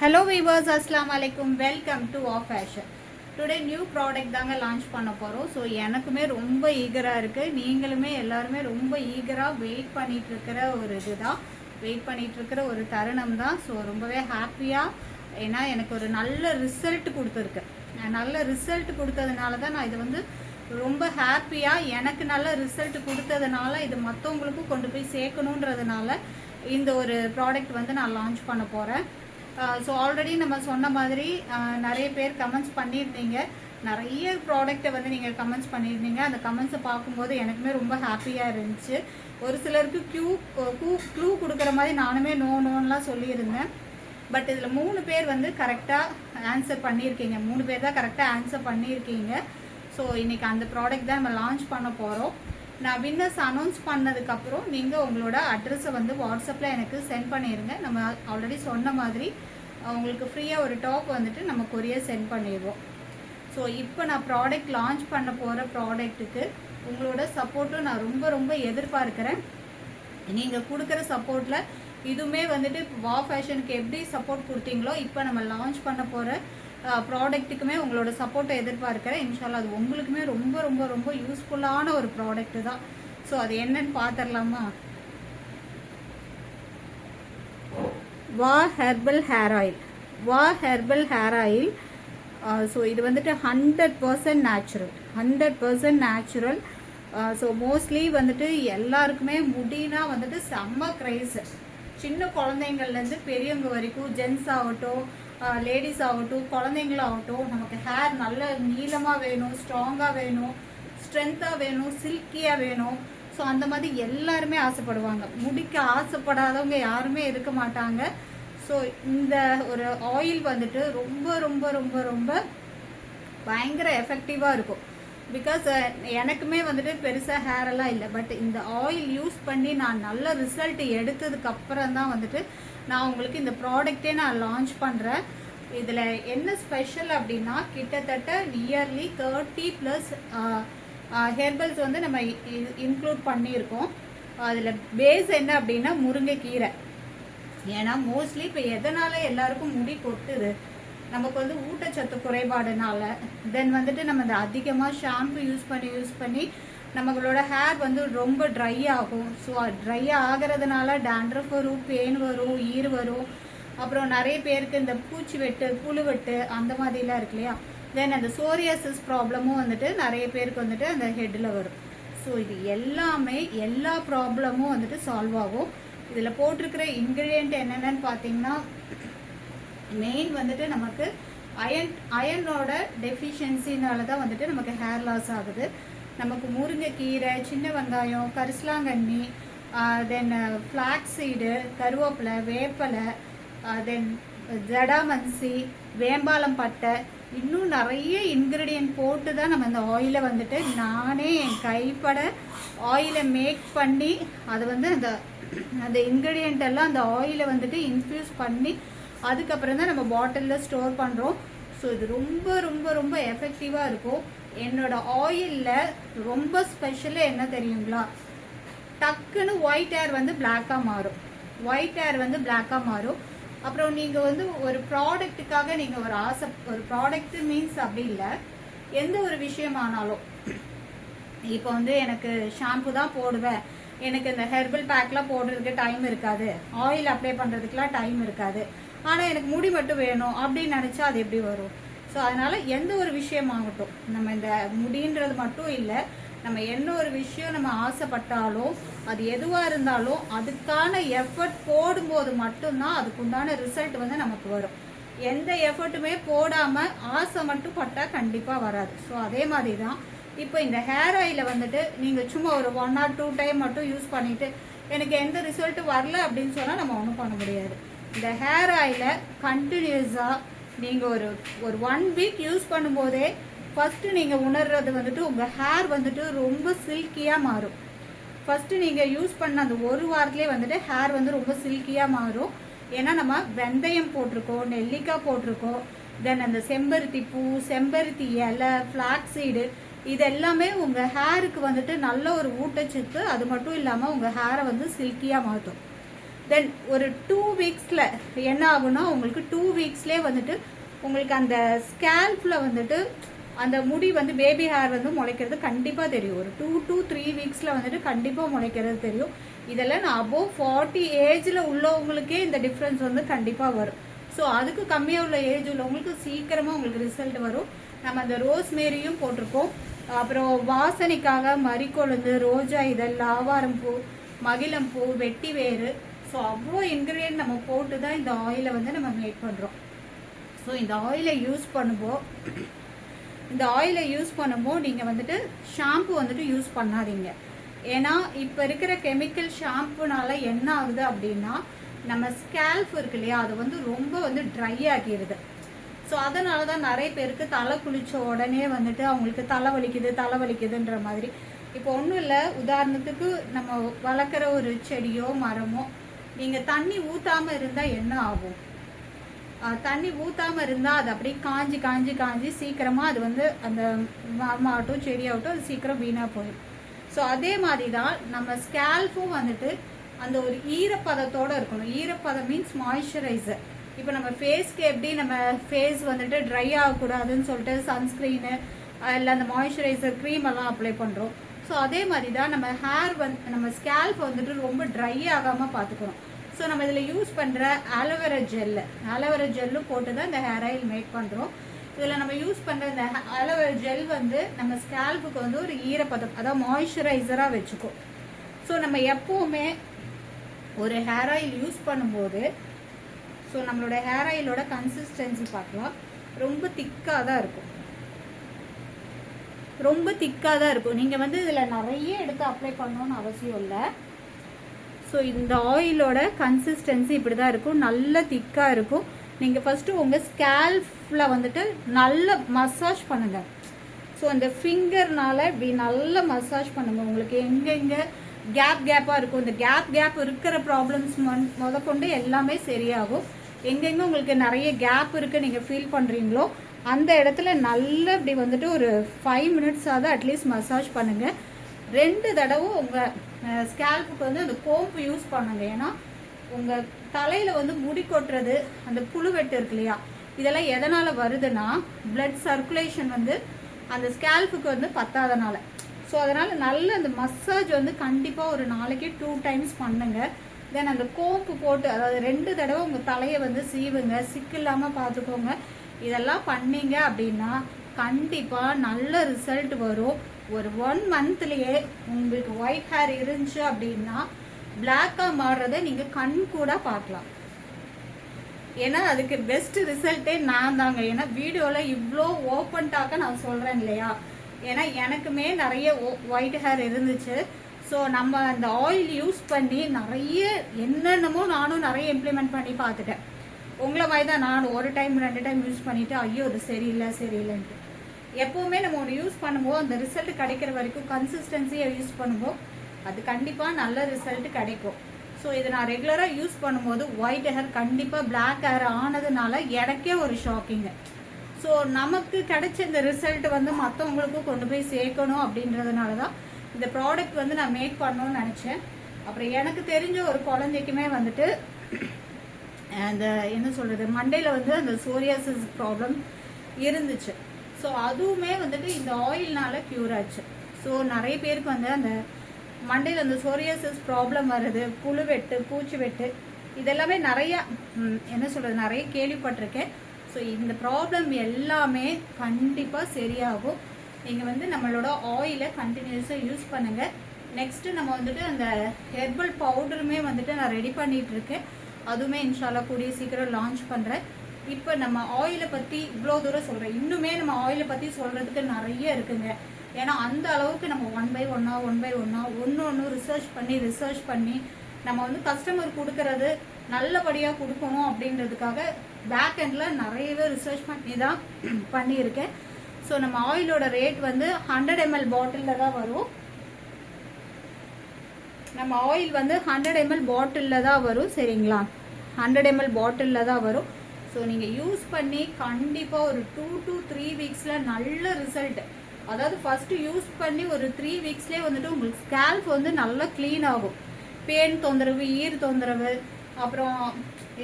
Hello viewers, Assalamu alaikum. Welcome to Off Fashion. Today new product தாங்க launch பண்ண போறோம். So எனக்குமே ரொம்ப ஈகரா இருக்கு, நீங்களுமே எல்லாருமே ரொம்ப ஈகரா வெயிட் பண்ணிட்டு இருக்கிற ஒரு இதுதான், வெயிட் பண்ணிட்டு இருக்கிற ஒரு தருணம் தான். ஸோ ரொம்பவே ஹாப்பியா, ஏன்னா எனக்கு ஒரு நல்ல ரிசல்ட் கொடுத்துருக்கு. நல்ல ரிசல்ட் கொடுத்ததுனால தான் நான் இது ரொம்ப ஹாப்பியா, எனக்கு நல்ல ரிசல்ட் கொடுத்ததுனால இது மற்றவங்களுக்கும் கொண்டு போய் சேர்க்கணுன்றதுனால இந்த ஒரு ப்ராடக்ட் நான் லான்ச் பண்ண போறேன். ஸோ ஆல்ரெடி நம்ம சொன்ன மாதிரி நிறைய பேர் கமெண்ட்ஸ் பண்ணியிருந்தீங்க, நிறைய ப்ராடக்டை நீங்கள் கமெண்ட்ஸ் பண்ணியிருந்தீங்க. அந்த கமெண்ட்ஸை பார்க்கும்போது எனக்குமே ரொம்ப ஹாப்பியாக இருந்துச்சு. ஒரு சிலருக்கு க்ளூ கொடுக்குற மாதிரி நானுமே நோன்லாம் சொல்லியிருந்தேன். பட் இதில் 3 பேர் கரெக்டாக ஆன்சர் பண்ணியிருக்கீங்க, 3 பேர் தான் கரெக்டாக ஆன்சர் பண்ணியிருக்கீங்க. ஸோ இன்றைக்கி அந்த ப்ராடக்ட் தான் நம்ம லான்ச் பண்ண போகிறோம். நான் வின்னர்ஸ் அனௌன்ஸ் பண்ணதுக்கப்புறம் நீங்கள் உங்களோட அட்ரஸை வாட்ஸ்அப்பில் எனக்கு சென்ட் பண்ணிடுங்க. நம்ம ஆல்ரெடி சொன்ன மாதிரி உங்களுக்கு ஃப்ரீயாக ஒரு டாப் நம்ம கொரியர் சென்ட் பண்ணிடுவோம். ஸோ இப்போ நான் ப்ராடக்ட் லான்ச் பண்ண போகிற ப்ராடக்ட்டுக்கு உங்களோட சப்போர்ட்டும் நான் ரொம்ப ரொம்ப எதிர்பார்க்குறேன். நீங்கள் கொடுக்குற சப்போர்ட்டில் இதுவுமே வா ஃபேஷனுக்கு எப்படி சப்போர்ட் கொடுத்தீங்களோ இப்போ நம்ம லான்ச் பண்ண போகிற ப்ராடக்ட்டுக்குமே உங்களோட சப்போர்ட்டை எதிர்பார்க்குறேன். இன்ஷால்லா அது உங்களுக்குமே ரொம்ப ரொம்ப ரொம்ப யூஸ்ஃபுல்லான ஒரு ப்ராடக்ட்டு தான். ஸோ அது என்னன்னு பார்த்துடலாமா? வா ஹெர்பல் ஹேர் ஆயில். வா ஹெர்பல் ஹேர் ஆயில். ஸோ இது 100% நேச்சுரல், 100% நேச்சுரல். ஸோ மோஸ்ட்லி எல்லாருக்குமே முடினா செம்ம க்ரைஸ். சின்ன குழந்தைங்கள்லேருந்து பெரியவங்க வரைக்கும், ஜென்ஸ் ஆகட்டும், லேடிஸ் ஆகட்டும், குழந்தைங்களாகட்டும், நமக்கு ஹேர் நல்ல நீளமாக வேணும், ஸ்ட்ராங்காக வேணும், ஸ்ட்ரென்த்தாக வேணும், சில்கியாக வேணும். ஸோ அந்த மாதிரி எல்லாருமே ஆசைப்படுவாங்க. முடிக்க ஆசைப்படாதவங்க யாருமே இருக்க மாட்டாங்க. ஸோ இந்த ஒரு ஆயில் ரொம்ப ரொம்ப ரொம்ப ரொம்ப பயங்கர எஃபெக்டிவாக இருக்கும். பிகாஸ் எனக்குமே பெருசாக ஹேரெல்லாம் இல்லை. பட் இந்த ஆயில் யூஸ் பண்ணி நான் நல்ல ரிசல்ட் எடுத்ததுக்கப்புறம் தான் நான் உங்களுக்கு இந்த ப்ராடக்டே நான் லான்ச் பண்ணுறேன். இதில் என்ன ஸ்பெஷல் அப்படின்னா, கிட்டத்தட்ட நியர்லி 30+ ஹெர்பல்ஸ் நம்ம இன்க்ளூட் பண்ணியிருக்கோம். அதில் பேஸ் என்ன அப்படின்னா முருங்கைக்கீரை. ஏன்னா மோஸ்ட்லி இப்போ எதனால் எல்லாருக்கும் முடி கொட்டுது, நமக்கு ஊட்டச்சத்து குறைபாடுனால. தென் நம்ம இந்த அதிகமாக ஷாம்பு யூஸ் பண்ணி நம்மளோட ஹேர் ரொம்ப ட்ரை ஆகும். ஸோ ட்ரை ஆகிறதுனால டேண்ட்ரஃப் வரும், பெயின் வரும், ஈர் வரும். அப்புறம் நிறைய பேருக்கு இந்த பூச்சி வெட்டு, புழு வெட்டு அந்த மாதிரிலாம் இருக்கு இல்லையா. தென் அந்த சோரியாசிஸ் ப்ராப்ளமும் நிறைய பேருக்கு அந்த ஹெட்டில் வரும். ஸோ இது எல்லாமே எல்லா ப்ராப்ளமும் சால்வ் ஆகும். இதில் போட்டிருக்கிற இன்க்ரீடியன்ட் என்னென்னு பார்த்தீங்கன்னா, மெயின் நமக்கு அயனோட டெஃபிஷியன்சினால தான் நமக்கு ஹேர் லாஸ் ஆகுது. நமக்கு முருங்கைக்கீரை, சின்ன வெங்காயம், கரிசலாங்கண்ணி, தென் ஃப்ளாக்ஸ் சீடு, கருவேப்பிலை, வேப்பலை, தென் ஜடாமன்சி, வேம்பாலம் பட்டை, இன்னும் நிறைய இன்க்ரீடியன்ட் போட்டு தான் நம்ம இந்த ஆயிலை நானே என் கைப்பட ஆயிலை மேக் பண்ணி அது அந்த இன்க்ரீடியன்ட் எல்லாம் அந்த ஆயிலை இன்ஃப்யூஸ் பண்ணி அதுக்கப்புறம் தான் நம்ம பாட்டிலில் ஸ்டோர் பண்ணுறோம். ஸோ இது ரொம்ப ரொம்ப ரொம்ப எஃபெக்டிவாக இருக்கும். என்னோட ஆயிலில் ரொம்ப ஸ்பெஷலாக என்ன தெரியுங்களா, டக்குன்னு ஒயிட் ஹேர் பிளாக்காக மாறும், ஒயிட் ஹேர் பிளாக்காக மாறும். அப்புறம் நீங்கள் ஒரு ப்ராடக்ட்டுக்காக நீங்கள் ஒரு ப்ராடக்ட் மீன்ஸ் அப்படி இல்லை, எந்த ஒரு விஷயமானாலும் இப்போ எனக்கு ஷாம்பு தான் போடுவேன், எனக்கு இந்த ஹெர்பல் பேக்லாம் போடுறதுக்கு டைம் இருக்காது, ஆயில் அப்ளை பண்ணுறதுக்குலாம் டைம் இருக்காது, ஆனால் எனக்கு முடி மட்டும் வேணும் அப்படின்னு நினச்சா அது எப்படி வரும்? ஸோ அதனால் எந்த ஒரு விஷயமாகட்டும், நம்ம இந்த முடின்றது மட்டும் இல்லை, நம்ம என்ன ஒரு விஷயம் நம்ம ஆசைப்பட்டாலும் அது எதுவாக இருந்தாலும் அதுக்கான எஃபர்ட் போடும்போது மட்டும்தான் அதுக்குண்டான ரிசல்ட் நமக்கு வரும். எந்த எஃபர்ட்டுமே போடாமல் ஆசை மட்டும் பட்டால் கண்டிப்பாக வராது. ஸோ அதே மாதிரி தான் இப்போ இந்த ஹேர் ஆயிலை நீங்கள் சும்மா ஒரு 1 or 2 டைம் மட்டும் யூஸ் பண்ணிவிட்டு எனக்கு எந்த ரிசல்ட்டும் வரல அப்படின்னு சொன்னால் நம்ம ஒன்றும் பண்ண முடியாது. இந்த ஹேர் ஆயிலை கண்டினியூஸாக நீங்கள் ஒரு 1 வீக் யூஸ் பண்ணும்போதே ஃபஸ்ட்டு நீங்கள் உணர்றது உங்கள் ஹேர் ரொம்ப சில்கியாக மாறும். ஃபஸ்ட்டு நீங்கள் யூஸ் பண்ண அந்த ஒரு வாரத்துலேயே ஹேர் ரொம்ப சில்கியாக மாறும். ஏன்னா நம்ம வெந்தயம் போட்டிருக்கோம், நெல்லிக்காய் போட்டிருக்கோம், தென் அந்த செம்பருத்தி பூ, செம்பருத்தி இலை, ஃப்ளாக்ஸ் சீடு, இது எல்லாமே உங்கள் ஹேருக்கு நல்ல ஒரு ஊட்டச்சத்து. அது மட்டும் இல்லாமல் உங்கள் ஹேரை சில்கியாக மாற்றும். தென் ஒரு 2 வீக்ஸில் என்ன ஆகும்னா உங்களுக்கு 2 வீக்ஸ்லேயே வந்துட்டு உங்களுக்கு அந்த ஸ்கேல்ஃபில் வந்துட்டு அந்த முடி வந்து பேபி ஹேர் வந்து முளைக்கிறது கண்டிப்பாக தெரியும். ஒரு 2 to 3 வீக்ஸில் வந்துட்டு கண்டிப்பாக முளைக்கிறது தெரியும். இதெல்லாம் நான் அபோவ் 40 ஏஜில் உள்ளவங்களுக்கே இந்த டிஃப்ரென்ஸ் வந்து கண்டிப்பாக வரும். ஸோ அதுக்கு கம்மியாக உள்ள ஏஜ் உள்ளவங்களுக்கு சீக்கிரமாக உங்களுக்கு ரிசல்ட் வரும். நம்ம அந்த ரோஸ்மேரியும் போட்டிருக்கோம். அப்புறம் வாசனைக்காக மறிக்கொழுந்து, ரோஜா இதழ், ஆவாரம் பூ, மகிழம்பூ, வெட்டி வேறு, ஸோ அவ்வளோ இன்க்ரீடியன்ட் நம்ம போட்டு தான் இந்த ஆயிலை வந்து நம்ம மேக் பண்ணுறோம். ஸோ இந்த ஆயிலை யூஸ் பண்ணும்போது நீங்கள் வந்துட்டு ஷாம்பு வந்துட்டு யூஸ் பண்ணாதீங்க. ஏன்னா இப்போ இருக்கிற கெமிக்கல் ஷாம்புனால என்ன ஆகுது அப்படின்னா நம்ம ஸ்கேல்ஃப் இருக்கு இல்லையா, அது வந்து ரொம்ப வந்து ட்ரை ஆகிடுது. ஸோ அதனால தான் நிறைய பேருக்கு தலை குளிச்ச உடனே வந்துட்டு அவங்களுக்கு தலைவலிக்குதுன்ற மாதிரி. இப்போ ஒன்றும் இல்லை, உதாரணத்துக்கு நம்ம வளர்க்குற ஒரு செடியோ மரமோ நீங்கள் தண்ணி ஊற்றாமல் இருந்தால் என்ன ஆகும்? தண்ணி ஊற்றாமல் இருந்தால் அது அப்படியே காஞ்சி சீக்கிரமாக அது வந்து அந்த மரமாகட்டும் செடியாகட்டும் அது சீக்கிரம் வீணாக போயிடும். ஸோ அதே மாதிரி தான் நம்ம ஸ்கேல்ஃபும் வந்துட்டு அந்த ஒரு ஈரப்பதத்தோடு இருக்கணும். ஈரப்பதம் மீன்ஸ் மாய்ஸ்சரைசர். இப்போ நம்ம ஃபேஸ்க்கு எப்படி நம்ம ஃபேஸ் வந்துட்டு ட்ரை ஆகக்கூடாதுன்னு சொல்லிட்டு சன்ஸ்க்ரீனு இல்லை அந்த மாய்ஸ்சரைசர் க்ரீம் எல்லாம் அப்ளை பண்ணுறோம். ஸோ அதே மாதிரி தான் நம்ம ஹேர் வந்து நம்ம ஸ்கேல்ஃப் வந்துட்டு ரொம்ப ட்ரை ஆகாமல் பார்த்துக்கணும். ஸோ நம்ம இதில் யூஸ் பண்ணுற ஆலோவேரா ஜெல்லும் போட்டு தான் இந்த ஹேர் ஆயில் மேக் பண்ணுறோம். இதில் நம்ம யூஸ் பண்ணுற இந்த ஆலோவேரா ஜெல் வந்து நம்ம ஸ்கேல்ஃபுக்கு வந்து ஒரு ஈரப்பதம், அதாவது மாய்ஸ்சரைசராக வச்சுக்கும். ஸோ நம்ம எப்போவுமே ஒரு ஹேர் ஆயில் யூஸ் பண்ணும்போது ஸோ நம்மளோட ஹேர் ஆயிலோட கன்சிஸ்டன்சி பார்க்கலாம். ரொம்ப திக்காக தான் இருக்கும். நீங்கள் வந்து இதில் நிறைய எடுத்து அப்ளை பண்ணணும்னு அவசியம் இல்லை. ஸோ இந்த ஆயிலோட கன்சிஸ்டன்சி இப்படி தான் இருக்கும், நல்ல திக்காக இருக்கும். நீங்கள் ஃபஸ்ட்டு உங்கள் ஸ்கேல்ஃபில் வந்துட்டு நல்ல மசாஜ் பண்ணுங்கள். ஸோ அந்த ஃபிங்கர்னால் இப்படி நல்ல மசாஜ் பண்ணுங்கள். உங்களுக்கு எங்கெங்கே கேப்பாக இருக்கும், இந்த கேப் இருக்கிற ப்ராப்ளம்ஸ் முதற்கொண்டு எல்லாமே சரியாகும். எங்கெங்கே உங்களுக்கு நிறைய கேப் இருக்குது நீங்கள் ஃபீல் பண்ணுறீங்களோ அந்த இடத்துல நல்லா இப்படி வந்துட்டு ஒரு 5 மினிட்ஸாவது அட்லீஸ்ட் மசாஜ் பண்ணுங்கள். 2 தடவை உங்கள் ஸ்கேல்புக்கு வந்து அந்த கோம்பு யூஸ் பண்ணுங்க. ஏன்னா உங்கள் தலையில் வந்து முடி கொட்டுறது, அந்த புழுவெட்டு இருக்கு இல்லையா, இதெல்லாம் எதனால் வருதுன்னா பிளட் சர்க்குலேஷன் வந்து அந்த ஸ்கேல்புக்கு வந்து பத்தாதனால. ஸோ அதனால் நல்ல அந்த மசாஜ் வந்து கண்டிப்பாக ஒரு நாளைக்கு 2 டைம்ஸ் பண்ணுங்கள். தென் அந்த கோம்பு போட்டு, அதாவது 2 தடவை உங்கள் தலையை வந்து சீவுங்க, சிக்கு இல்லாமல் பார்த்துக்கோங்க. இதெல்லாம் பண்ணீங்க அப்படின்னா கண்டிப்பாக நல்ல ரிசல்ட் வரும். ஒரு 1 மந்த்லேயே உங்களுக்கு ஒயிட் ஹேர் இருந்துச்சு அப்படின்னா பிளாக்காக மாறுறதை நீங்கள் கண் கூட பார்க்கலாம். ஏன்னா அதுக்கு பெஸ்ட் ரிசல்ட்டே நான் தாங்க. ஏன்னா வீடியோவில் இவ்வளோ ஓப்பன் டாக்க நான் சொல்கிறேன் இல்லையா, ஏன்னா எனக்குமே நிறைய ஒயிட் ஹேர் இருந்துச்சு. ஸோ நம்ம அந்த ஆயில் யூஸ் பண்ணி நிறைய என்னென்னமோ நானும் நிறைய இம்ப்ளிமெண்ட் பண்ணி பார்த்துட்டேன். உங்களை மாதிரி தான் நானும் 1 டைம் 2 டைம் யூஸ் பண்ணிவிட்டு ஐயோ அது சரியில்லைன்ட்டு. எப்போவுமே நம்ம ஒரு யூஸ் பண்ணும்போது அந்த ரிசல்ட் கிடைக்கிற வரைக்கும் கன்சிஸ்டன்சியை யூஸ் பண்ணும்போது அது கண்டிப்பாக நல்ல ரிசல்ட் கிடைக்கும். ஸோ இதை நான் ரெகுலராக யூஸ் பண்ணும்போது ஒயிட் ஹேர் கண்டிப்பாக பிளாக் ஹேர் ஆனதுனால எனக்கே ஒரு ஷாக்கிங்கு. ஸோ நமக்கு கிடைச்ச இந்த ரிசல்ட் வந்து மற்றவங்களுக்கும் கொண்டு போய் சேர்க்கணும் அப்படின்றதுனால தான் இந்த ப்ராடக்ட் வந்து நான் மேக் பண்ணணும்னு நினச்சேன். அப்புறம் எனக்கு தெரிஞ்ச ஒரு குழந்தைக்குமே வந்துட்டு அந்த என்ன சொல்கிறது, மண்டையில் வந்து அந்த சோரியாசிஸ் ப்ராப்ளம் இருந்துச்சு. ஸோ அதுவுமே வந்துட்டு இந்த ஆயில்னால க்யூர் ஆச்சு. ஸோ நிறைய பேருக்கு வந்து அந்த மண்டையில் அந்த சோரியாசிஸ் ப்ராப்ளம் வருது, புழுவெட்டு, பூச்சி வெட்டு, இதெல்லாமே நிறையா என்ன சொல்கிறது நிறைய கேள்விப்பட்டிருக்கேன். ஸோ இந்த ப்ராப்ளம் எல்லாமே கண்டிப்பாக சரியாகும். நீங்கள் வந்து நம்மளோட ஆயிலை கண்டினியூஸாக யூஸ் பண்ணுங்கள். நெக்ஸ்ட்டு நம்ம வந்துட்டு அந்த ஹெர்பல் பவுடருமே வந்துட்டு நான் ரெடி பண்ணிகிட்ருக்கேன். அதுவுமே இன்ஷால்லா கூடிய சீக்கிரம் லான்ச் பண்ணுறேன். இப்போ நம்ம ஆயிலை பற்றி இவ்வளோ தூரம் சொல்கிறேன், இன்னுமே நம்ம ஆயிலை பற்றி சொல்கிறதுக்கு நிறைய இருக்குங்க. ஏன்னா அந்த அளவுக்கு நம்ம 1 by 1 ஒன்று ரிசர்ச் பண்ணி நம்ம வந்து கஸ்டமர் கொடுக்கறது நல்லபடியாக கொடுக்கணும் அப்படின்றதுக்காக பேக் எண்டில் நிறையவே ரிசர்ச் பண்ணி தான் பண்ணியிருக்கேன். ஸோ நம்ம ஆயிலோட ரேட் வந்து 100 ml பாட்டிலில் தான் வரும். நம்ம ஆயில் வந்து 100 ml பாட்டிலில் தான் வரும், சரிங்களா? 100 ml பாட்டிலில் தான் வரும். ஸோ நீங்கள் யூஸ் பண்ணி கண்டிப்பாக ஒரு 2 to 3 வீக்ஸில் நல்ல ரிசல்ட். அதாவது ஃபஸ்ட்டு யூஸ் பண்ணி ஒரு 3 வீக்ஸ்லேயே வந்துட்டு உங்களுக்கு ஸ்கேல்ப் வந்து நல்லா க்ளீன் ஆகும். பேன் தொந்தரவு, ஈர் தொந்தரவு, அப்புறம்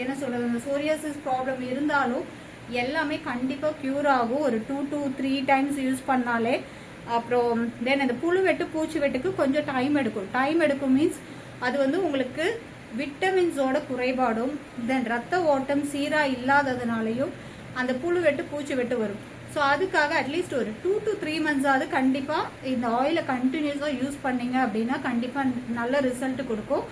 என்ன சொல்கிறது, இந்த சோரியாசிஸ் ப்ராப்ளம் இருந்தாலும் எல்லாமே கண்டிப்பாக க்யூர் ஆகும் ஒரு 2 to 3 டைம்ஸ் யூஸ் பண்ணாலே. அப்புறம் தென் இந்த புழு வெட்டு பூச்சி வெட்டுக்கு கொஞ்சம் டைம் எடுக்கும் மீன்ஸ் அது வந்து உங்களுக்கு விட்டமின்ஸோட குறைபாடும் தென் ரத்த ஓட்டம் சீராக இல்லாததுனாலையும் அந்த புழு வெட்டு பூச்சி வெட்டு வரும். ஸோ அதுக்காக அட்லீஸ்ட் ஒரு 2 to 3 மந்த்ஸாவது கண்டிப்பாக இந்த ஆயிலை கண்டினியூஸாக யூஸ் பண்ணீங்க அப்படின்னா கண்டிப்பாக நல்ல ரிசல்ட் கொடுக்கும்.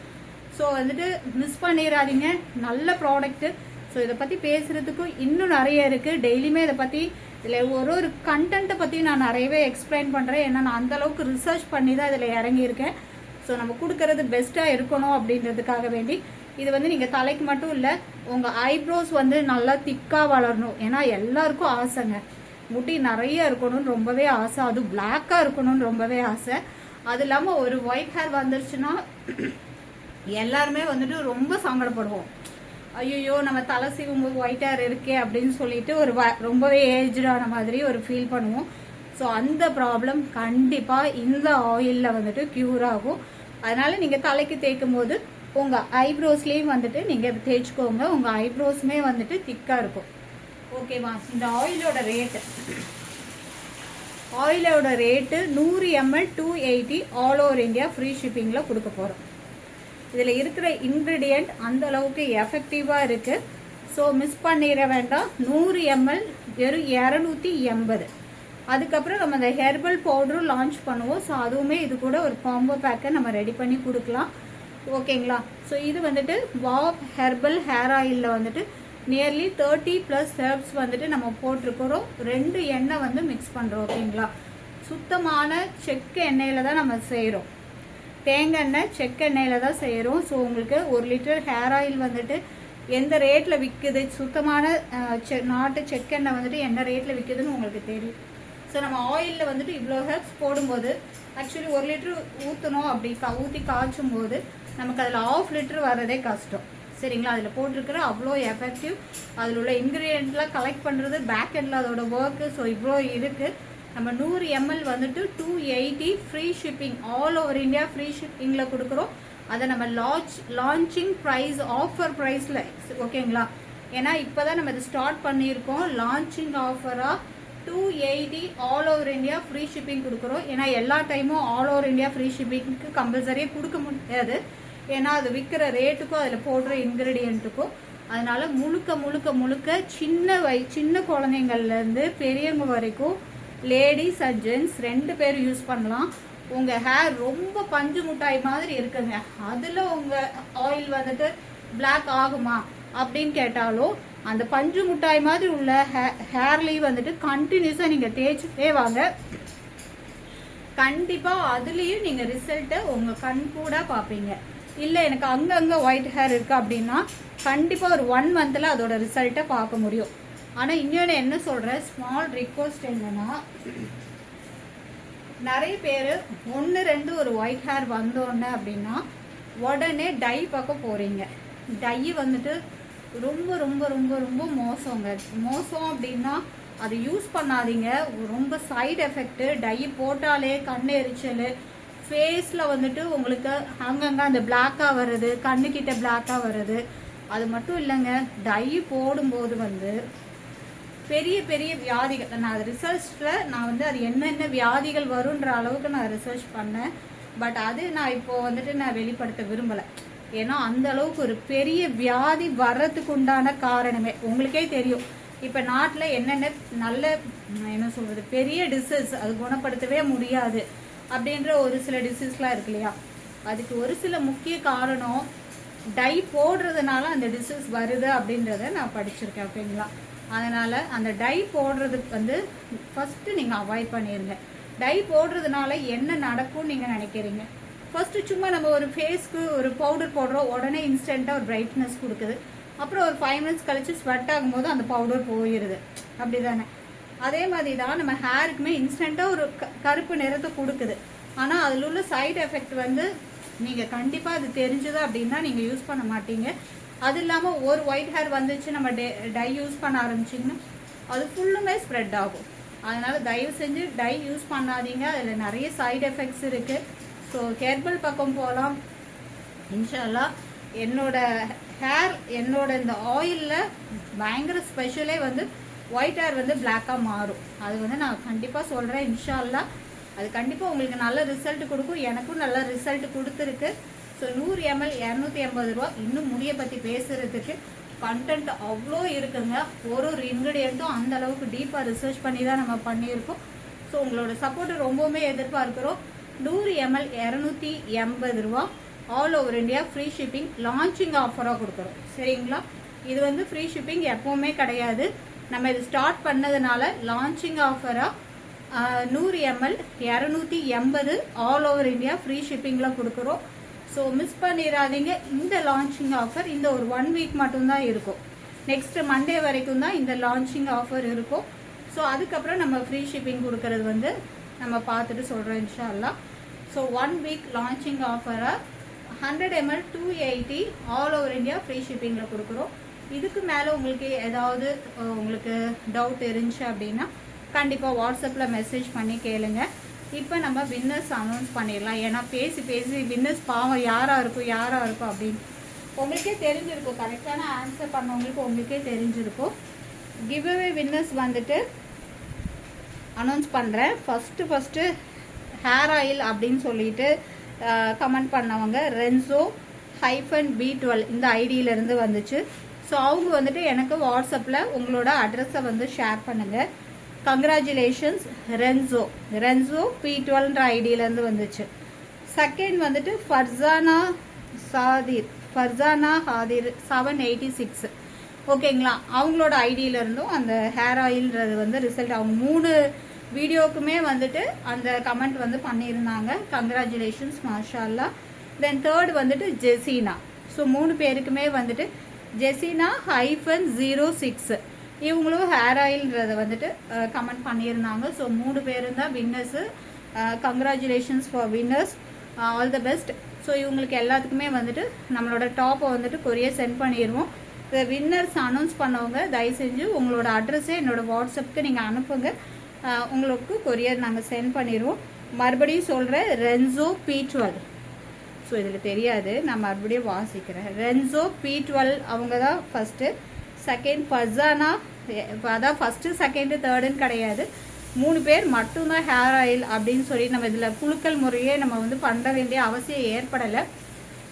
ஸோ வந்துட்டு மிஸ் பண்ணிடாதீங்க, நல்ல ப்ராடக்ட்டு. ஸோ இதை பற்றி பேசுகிறதுக்கும் இன்னும் நிறைய இருக்குது. டெய்லியுமே இதை பற்றி இதில் ஒரு கண்டென்ட்டை பற்றி நான் நிறையவே எக்ஸ்பிளைன் பண்ணுறேன். ஏன்னா நான் அந்தளவுக்கு ரிசர்ச் பண்ணி தான் இதில் இறங்கியிருக்கேன். ஸோ நம்ம கொடுக்கறது பெஸ்ட்டாக இருக்கணும் அப்படின்றதுக்காக வேண்டி இது வந்து நீங்கள் தலைக்கு மட்டும் இல்லை, உங்கள் ஐப்ரோஸ் வந்து நல்லா திக்காக வளரணும். ஏன்னா எல்லாருக்கும் ஆசைங்க, முடி நிறைய இருக்கணும்னு ரொம்பவே ஆசை, அது பிளாக்காக இருக்கணும்னு ரொம்பவே ஆசை. அது இல்லாமல் ஒரு ஒயிட் ஹேர் வந்துருச்சுன்னா எல்லாருமே வந்துட்டு ரொம்ப சங்கடப்படுவோம். ஐயோ நம்ம தலை சீவும்போது ஒயிட் ஹேர் இருக்கே அப்படின்னு சொல்லிட்டு ரொம்பவே ஏஜ்டான மாதிரி ஒரு ஃபீல் பண்ணுவோம். ஸோ அந்த ப்ராப்ளம் கண்டிப்பாக இந்த ஆயிலில் வந்துட்டு க்யூர் ஆகும். அதனால் நீங்கள் தலைக்கு தேய்க்கும் போது உங்கள் ஐப்ரோஸ்லேயும் வந்துட்டு நீங்கள் தேய்ச்சிக்கோங்க, உங்கள் ஐப்ரோஸுமே வந்துட்டு திக்காக இருக்கும். ஓகேவா? இந்த ஆயிலோட rate 100 ml 280 all over India free ஷிப்பிங்கில் கொடுக்க போகிறோம். இதில் இருக்கிற இன்க்ரீடியண்ட் அந்த அளவுக்கு எஃபெக்டிவாக இருக்குது. ஸோ மிஸ் பண்ணிட வேண்டாம். 100 ml வெறும் 280. அதுக்கப்புறம் நம்ம இந்த ஹெர்பல் பவுடரும் லான்ச் பண்ணுவோம். ஸோ அதுவுமே இது கூட ஒரு காம்போ பேக்கை நம்ம ரெடி பண்ணி கொடுக்கலாம். ஓகேங்களா? ஸோ இது வந்துட்டு வாவ் ஹெர்பல் ஹேர் ஆயிலில் வந்துட்டு நியர்லி 30+ ஹெர்ப்ஸ் வந்துட்டு நம்ம போட்டிருக்கிறோம். 2 எண்ணெய் வந்து மிக்ஸ் பண்ணுறோம். ஓகேங்களா? சுத்தமான செக்கு எண்ணெயில் தான் நம்ம செய்கிறோம். தேங்காய் எண்ணெய் செக்கெண்ணெயில் தான் செய்கிறோம். ஸோ உங்களுக்கு 1 லிட்டர் ஹேர் ஆயில் வந்துட்டு எந்த ரேட்டில் விற்குது, சுத்தமான நாட்டு செக்கெண்ணெய் வந்துட்டு என்ன ரேட்டில் விற்குதுன்னு உங்களுக்கு தெரியும். ஸோ நம்ம ஆயிலில் வந்துட்டு இவ்வளோ ஹெர்ப்ஸ் போடும்போது ஆக்சுவலி 1 லிட்டர் ஊற்றணும், அப்படி ஊற்றி காய்ச்சும் போது நமக்கு அதில் 1/2 லிட்டர் வர்றதே கஷ்டம். சரிங்களா? அதில் போட்டிருக்கிற அவ்வளோ எஃபெக்டிவ், அதில் உள்ள இன்க்ரீடியண்ட்லாம் கலெக்ட் பண்ணுறது பேக் எண்டில் அதோட ஒர்க்கு. ஸோ இவ்வளோ இருக்குது. நம்ம 100 ml வந்துட்டு 280 free shipping all over India free ஷிப்பிங்கில் கொடுக்குறோம். அதை நம்ம லான்ச்சிங் ப்ரைஸ் ஆஃபர் ப்ரைஸில். ஓகேங்களா? ஏன்னா இப்போ தான் நம்ம இது ஸ்டார்ட் பண்ணியிருக்கோம். லான்ச்சிங் ஆஃபராக 280 all over India free shipping கொடுக்குறோம். ஏன்னா எல்லா டைமும் ஆல் ஓவர் இந்தியா ஃப்ரீ ஷிப்பிங்க்கு கம்பல்சரியாக கொடுக்க முடியாது. ஏன்னா அது விற்கிற ரேட்டுக்கும் அதில் போடுற இன்க்ரீடியண்ட்டுக்கும். அதனால முழுக்க சின்ன குழந்தைங்கள்லேருந்து பெரியவங்க வரைக்கும் லேடிஸ் அண்ட் ஜென்ட்ஸ் 2 பேர் யூஸ் பண்ணலாம். உங்கள் ஹேர் ரொம்ப பஞ்சு முட்டாய் மாதிரி இருக்குங்க, அதில் உங்கள் ஆயில் வந்துட்டு பிளாக் ஆகுமா அப்படின்னு கேட்டாலும் அந்த பஞ்சு முட்டாய் மாதிரி உள்ள ஹேர்லேயும் வந்துட்டு கண்டினியூஸாக நீங்கள் தேய்ச்சிட்டே வாங்க. கண்டிப்பாக அதுலேயும் நீங்கள் ரிசல்ட்டை உங்கள் கண் கூட பார்ப்பீங்க. இல்லை எனக்கு அங்கங்கே ஒயிட் ஹேர் இருக்குது அப்படின்னா கண்டிப்பாக ஒரு 1 மந்தில் அதோட ரிசல்ட்டை பார்க்க முடியும். ஆனால் இன்னொன்று என்ன சொல்கிறேன், ஸ்மால் ரிக்வஸ்ட் என்னன்னா, நிறைய பேர் 1-2 ஒரு ஒயிட் ஹேர் வந்தோடனே அப்படின்னா உடனே டை பக்கம் போகிறீங்க. டை வந்துட்டு ரொம்ப ரொம்ப ரொம்ப ரொம்ப மோசம் அப்படின்னா அது யூஸ் பண்ணாதீங்க. ரொம்ப சைடு எஃபெக்ட்டு. டை போட்டாலே கண் எரிச்சல், ஃபேஸில் வந்துட்டு உங்களுக்கு அங்கங்கே அந்த பிளாக்காக வருது, கண்ணுக்கிட்ட பிளாக்காக வருது. அது மட்டும் இல்லைங்க, டை போடும்போது வந்து பெரிய பெரிய வியாதிகள், நான் அது ரிசர்ச்சில் நான் வந்து அது என்னென்ன வியாதிகள் வருன்ற அளவுக்கு நான் ரிசர்ச் பண்ணேன். பட் அது நான் இப்போது வந்துட்டு நான் வெளிப்படுத்த விரும்பலை. ஏன்னா அந்த அளவுக்கு ஒரு பெரிய வியாதி வர்றதுக்கு உண்டான காரணமே உங்களுக்கே தெரியும். இப்போ நாட்டில் என்னென்ன நல்ல என்ன சொல்கிறது பெரிய டிசீஸ் அது குணப்படுத்தவே முடியாது அப்படின்ற ஒரு சில டிசீஸ்லாம் இருக்கு இல்லையா, அதுக்கு ஒரு சில முக்கிய காரணம் டை போடுறதுனால அந்த டிசீஸ் வருது அப்படின்றத நான் படிச்சிருக்கேன். ஓகேங்களா? அதனால் அந்த டை போடுறதுக்கு வந்து ஃபஸ்ட்டு நீங்கள் அவாய்ட் பண்ணிடுங்க. டை போடுறதுனால என்ன நடக்கும்னு நீங்கள் நினைக்கிறீங்க? ஃபஸ்ட்டு சும்மா நம்ம ஒரு ஃபேஸ்க்கு ஒரு பவுடர் போடுறோம், உடனே இன்ஸ்டண்ட்டாக ஒரு பிரைட்னஸ் கொடுக்குது. அப்புறம் ஒரு 5 மினிட்ஸ் கழிச்சு ஸ்வெட் ஆகும்போது அந்த பவுடர் போயிடுது. அப்படி தானே? அதே மாதிரி தான் நம்ம ஹேருக்குமே இன்ஸ்டண்ட்டாக ஒரு கருப்பு நிறத்தை கொடுக்குது. ஆனால் அதில் உள்ள சைடு எஃபெக்ட் வந்து நீங்கள் கண்டிப்பாக அது தெரிஞ்சுது அப்படின்னா நீங்கள் யூஸ் பண்ண மாட்டீங்க. அது இல்லாமல் ஒரு ஒயிட் ஹேர் வந்துச்சு நம்ம டை யூஸ் பண்ண ஆரம்பிச்சிங்கன்னா அது ஃபுல்லுமே ஸ்ப்ரெட் ஆகும். அதனால் தயவு செஞ்சு டை யூஸ் பண்ணாதீங்க. அதில் நிறைய சைடு எஃபெக்ட்ஸ் இருக்குது. ஸோ ஹெர்பல் பக்கம் போகலாம். இன்ஷா அல்லாஹ் என்னோட ஹேர் என்னோட இந்த ஆயிலில் பயங்கர ஸ்பெஷலே வந்து ஒயிட் ஹேர் வந்து பிளாக்காக மாறும். அது வந்து நான் கண்டிப்பாக சொல்கிறேன். இன்ஷா அல்லாஹ் அது கண்டிப்பாக உங்களுக்கு நல்ல ரிசல்ட் கொடுக்கும். எனக்கும் நல்ல ரிசல்ட் கொடுத்துருக்கு. ஸோ 100 ml 280 ரூபா. இன்னும் முடியை பற்றி பேசுகிறதுக்கு கண்டென்ட் அவ்வளோ இருக்குங்க. ஒரு இன்க்ரீடியண்ட்டும் அந்த அளவுக்கு டீப்பாக ரிசர்ச் பண்ணி தான் நம்ம பண்ணியிருக்கோம். ஸோ உங்களோட சப்போர்ட்டு ரொம்பவுமே எதிர்பார்க்குறோம். 100 ml 280 ரூபா. All over India free shipping launching ஆஃபராக கொடுக்குறோம். சரிங்களா? இது வந்து ஃப்ரீ ஷிப்பிங் எப்போவுமே கிடையாது. நம்ம இது ஸ்டார்ட் பண்ணதுனால லான்ச்சிங் ஆஃபராக 100 ml 280 all over India free ஷிப்பிங்கில் கொடுக்குறோம். ஸோ மிஸ் பண்ணிடாதீங்க. இந்த லான்ச்சிங் ஆஃபர் இந்த ஒரு 1 வீக் மட்டும்தான் இருக்கும். நெக்ஸ்ட் மண்டே வரைக்கும் தான் இந்த லான்ச்சிங் ஆஃபர் இருக்கும். ஸோ அதுக்கப்புறம் நம்ம ஃப்ரீ ஷிப்பிங் கொடுக்கறது வந்து நம்ம பார்த்துட்டு சொல்கிறோம் இன்ஷா அல்லாஹ். ஸோ 1 வீக் லான்ச்சிங் ஆஃபராக 100 ml 280 all over India free ஷிப்பிங்கில் கொடுக்குறோம். இதுக்கு மேலே உங்களுக்கு ஏதாவது உங்களுக்கு டவுட் இருந்துச்சு அப்படின்னா கண்டிப்பாக வாட்ஸ்அப்பில் மெசேஜ் பண்ணி கேளுங்க. இப்போ நம்ம வின்னர்ஸ் அனௌன்ஸ் பண்ணிடலாம். ஏன்னா பேசி பேசி வின்னர்ஸ் பாவம் யாராக இருக்கும் அப்படின்னு உங்களுக்கே தெரிஞ்சிருக்கும். கரெக்டான ஆன்சர் பண்ணவங்களுக்கு உங்களுக்கே தெரிஞ்சிருக்கும். கிவ்அவே வின்னர்ஸ் வந்துட்டு அனௌன்ஸ் பண்ணுறேன். ஃபஸ்ட்டு ஹேர் ஆயில் அப்படின்னு சொல்லிட்டு கமெண்ட் பண்ணவங்க ரென்சோ -B12 இந்த ஐடியிலேருந்து வந்துச்சு. ஸோ அவங்க வந்துட்டு எனக்கு வாட்ஸ்அப்பில் உங்களோட அட்ரஸை வந்து ஷேர் பண்ணுங்கள். கங்க்ராச்சுலேஷன்ஸ் ரென்சோ P12ன்ற ஐடியிலேருந்து வந்துச்சு. செகண்ட் வந்துட்டு ஃபர்சானா ஹாதிர் 786 ஓகேங்களா? அவங்களோட ஐடியிலேருந்தும் அந்த ஹேர் ஆயில்ன்றது வந்து ரிசல்ட் அவங்க 3 வீடியோக்குமே வந்துட்டு அந்த கமெண்ட் வந்து பண்ணியிருந்தாங்க. கங்க்ராச்சுலேஷன்ஸ் மாஷா அல்லாஹ். தென் தேர்ட் வந்துட்டு ஜெசினா. ஸோ 3 பேருக்குமே வந்துட்டு ஜெசினா -06 இவங்களும் ஹேர் ஆயில்ன்றதை வந்துட்டு கமெண்ட் பண்ணியிருந்தாங்க. ஸோ 3 பேரும் தான் winners. Congratulations for winners, all the best. So இவங்களுக்கு எல்லாத்துக்குமே வந்துட்டு நம்மளோட டாப்பை வந்துட்டு கொரியர் சென்ட் பண்ணிடுவோம். இந்த வின்னர்ஸ் அனௌன்ஸ் பண்ணவங்க தயவு செஞ்சு உங்களோட அட்ரஸை என்னோடய வாட்ஸ்அப்புக்கு நீங்கள் அனுப்புங்க. உங்களுக்கு கொரியர் நாங்கள் சென்ட் பண்ணிடுவோம். மறுபடியும் சொல்கிறேன், ரென்சோ P12. ஸோ இதில் தெரியாது, நான் மறுபடியும் வாசிக்கிறேன். ரென்சோ P12 அவங்க தான் ஃபஸ்ட்டு. செகண்ட் ஃபர்சானா, அதான் ஃபஸ்ட்டு செகண்டு தேர்டுன்னு கிடையாது, 3 பேர் மட்டும்தான் ஹேர் ஆயில் அப்படின்னு சொல்லி நம்ம இதில் குழுக்கள் முறையே நம்ம வந்து பண்ண வேண்டிய அவசியம் ஏற்படலை.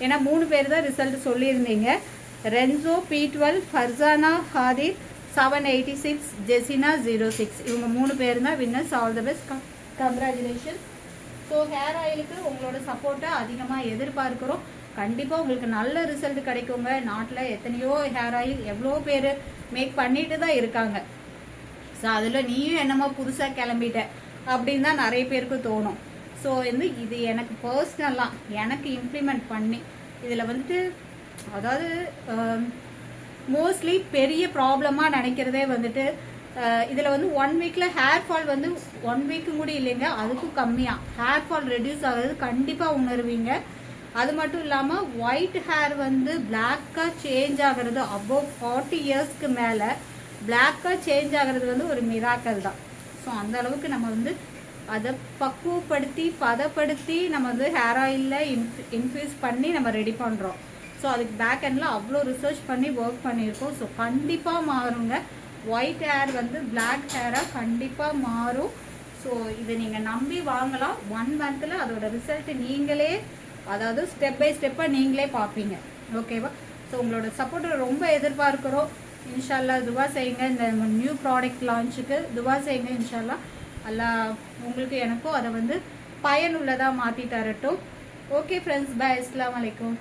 ஏன்னா 3 பேர் தான் ரிசல்ட் சொல்லியிருந்தீங்க. ரென்சோ P12, ஃபர்சானா ஹாதிர் 786, ஜெசினா 06 இவங்க 3 பேர் தான் winners. All the best, congratulation. So hair ஆயிலுக்கு உங்களோட சப்போர்ட்டை அதிகமாக எதிர்பார்க்குறோம். கண்டிப்பாக உங்களுக்கு நல்ல ரிசல்ட் கிடைக்குங்க. நாட்டில் எத்தனையோ ஹேர் ஆயில் எவ்வளோ பேர் மேக் பண்ணிட்டு தான் இருக்காங்க. ஸோ அதில் நீயும் என்னமோ புதுசாக கிளம்பிட்ட அப்படின்னு தான் நிறைய பேருக்கு தோணும். ஸோ வந்து இது எனக்கு பர்சனலாக எனக்கு இம்ப்ளிமெண்ட் பண்ணி இதில் வந்துட்டு அதாவது மோஸ்ட்லி பெரிய ப்ராப்ளமாக நினைக்கிறதே வந்துட்டு இதில் வந்து 1 வீக்கில் ஹேர் ஃபால் வந்து 1 வீக்கு கூட இல்லைங்க, அதுக்கும் கம்மியாக ஹேர் ஃபால் ரெடியூஸ் ஆகிறது கண்டிப்பாக உணர்வீங்க. அது மட்டும் இல்லாமல் ஒயிட் ஹேர் வந்து பிளாக்காக சேஞ்ச் ஆகிறது அபோவ் 40 இயர்ஸ்க்கு மேலே பிளாக்காக சேஞ்ச் ஆகிறது வந்து ஒரு மிராக்கல் தான். ஸோ அந்த அளவுக்கு நம்ம வந்து அதை பதப்படுத்தி நம்ம வந்து ஹேர் ஆயிலில் இன்ஃப்யூஸ் பண்ணி நம்ம ரெடி பண்ணுறோம். ஸோ அதுக்கு பேக் எண்டில் அவ்வளோ ரிசர்ச் பண்ணி ஒர்க் பண்ணியிருக்கோம். ஸோ கண்டிப்பாக மாறுங்க. ஒயிட் ஹேர் வந்து பிளாக் ஹேராக கண்டிப்பாக மாறும். ஸோ இதை நீங்கள் நம்பி வாங்கலாம். 1 மந்தில் அதோட ரிசல்ட்டு நீங்களே, அதாவது ஸ்டெப் பை ஸ்டெப்பாக நீங்களே பார்ப்பீங்க. ஓகேவா? ஸோ உங்களோட சப்போர்ட்டை ரொம்ப எதிர்பார்க்குறோம். இன்ஷால்லா துவா செய்யுங்க. இந்த நியூ ப்ராடக்ட் லான்ச்சுக்கு துவா செய்யுங்க. இன்ஷால்லா அல்லாஹ் உங்களுக்கு எனக்கும் அதை வந்து பயனுள்ளதாக மாற்றி தரட்டும். Okay friends, bye. அஸ்ஸலாமு அலைக்கும்.